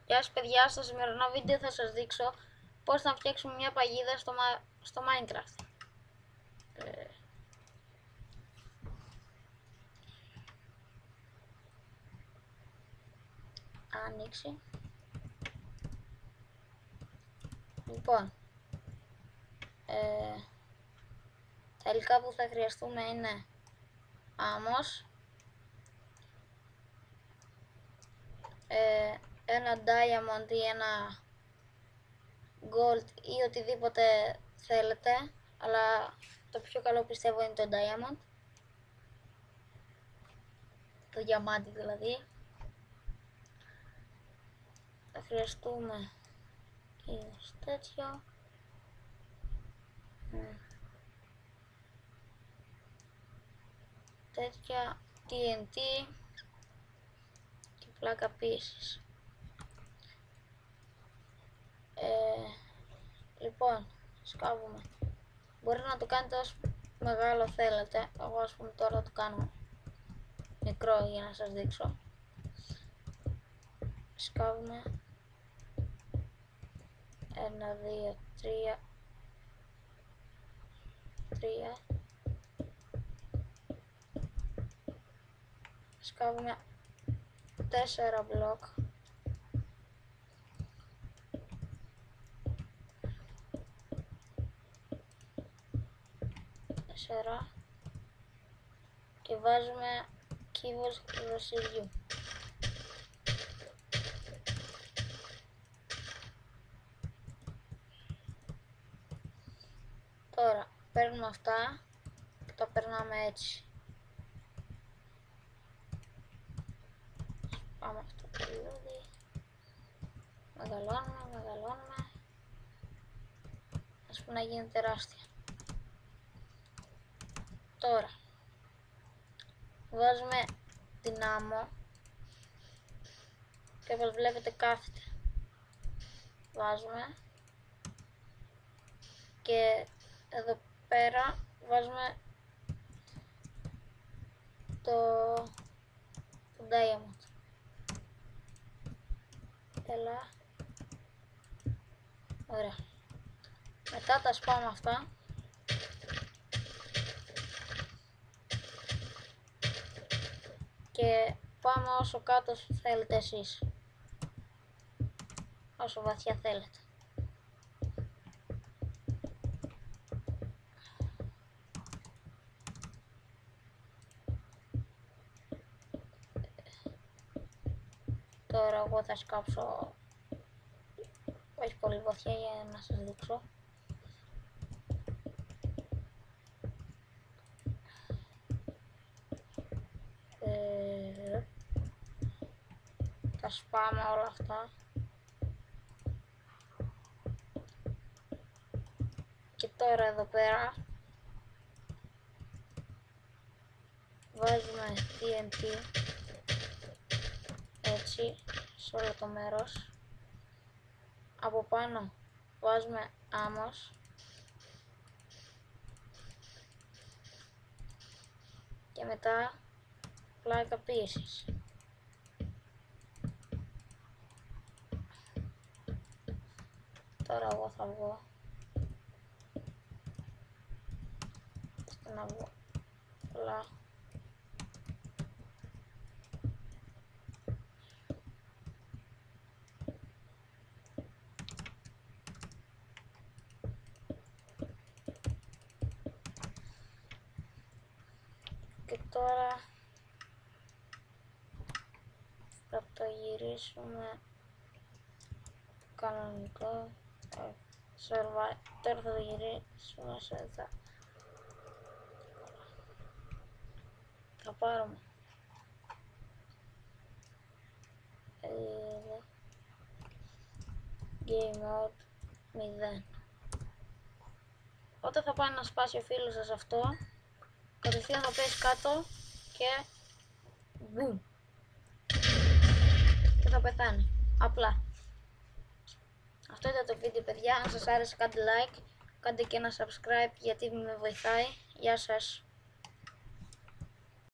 Γεια σας παιδιά, στο σημερινό βίντεο θα σας δείξω πώς να φτιάξουμε μια παγίδα στο Minecraft. Ανοίξει. Λοιπόν, τα υλικά που θα χρειαστούμε είναι άμμος, ένα diamond ή ένα gold ή οτιδήποτε θέλετε, αλλά το πιο καλό πιστεύω είναι το diamond, το διαμάντι δηλαδή. Θα χρειαστούμε τέτοιο, τέτοια TNT και πλάκα πίεσης. Λοιπόν, σκάβουμε. Μπορείτε να το κάνετε όσο μεγάλο θέλετε. Εγώ ας πούμε τώρα το κάνω μικρό για να σας δείξω. Σκάβουμε 1, 2, 3. Σκάβουμε 4 μπλοκ. Και βάζουμε κύβος δοσιδιού. Τώρα παίρνουμε αυτά και τα περνάμε έτσι. Πάμε αυτό το λούδι. Μεγαλώνουμε. Ας πούμε να γίνει τεράστια. Τώρα βάζουμε την άμμο και όπως βλέπετε κάθεται. Βάζουμε και εδώ πέρα βάζουμε το diamond. Έλα. Ωραία. Μετά τα σπάμε αυτά. Και πάμε όσο κάτω θέλετε εσείς. Όσο βαθιά θέλετε. Τώρα εγώ θα σκάψω όχι πολύ βαθιά για να σας δείξω. Τα σπάμε όλα αυτά. Και τώρα εδώ πέρα βάζουμε TNT έτσι σε όλο το μέρος. Από πάνω βάζουμε άμμος και μετά πλάκα πίεσης. Τώρα εγώ θα βγω να βγω πολλά. Και τώρα θα το γυρίσουμε κανονικό. Τώρα θα το γυρίσουμε σε εδώ. Θα πάρουμε game mode 0. Όταν θα πάει να σπάσει ο φίλος σας αυτό, κατευθείαν θα πέσει κάτω και boom, και θα πεθάνει απλά. Αυτό ήταν το βίντεο παιδιά. Αν σας άρεσε κάντε like, κάντε και ένα subscribe γιατί με βοηθάει. Γεια σας.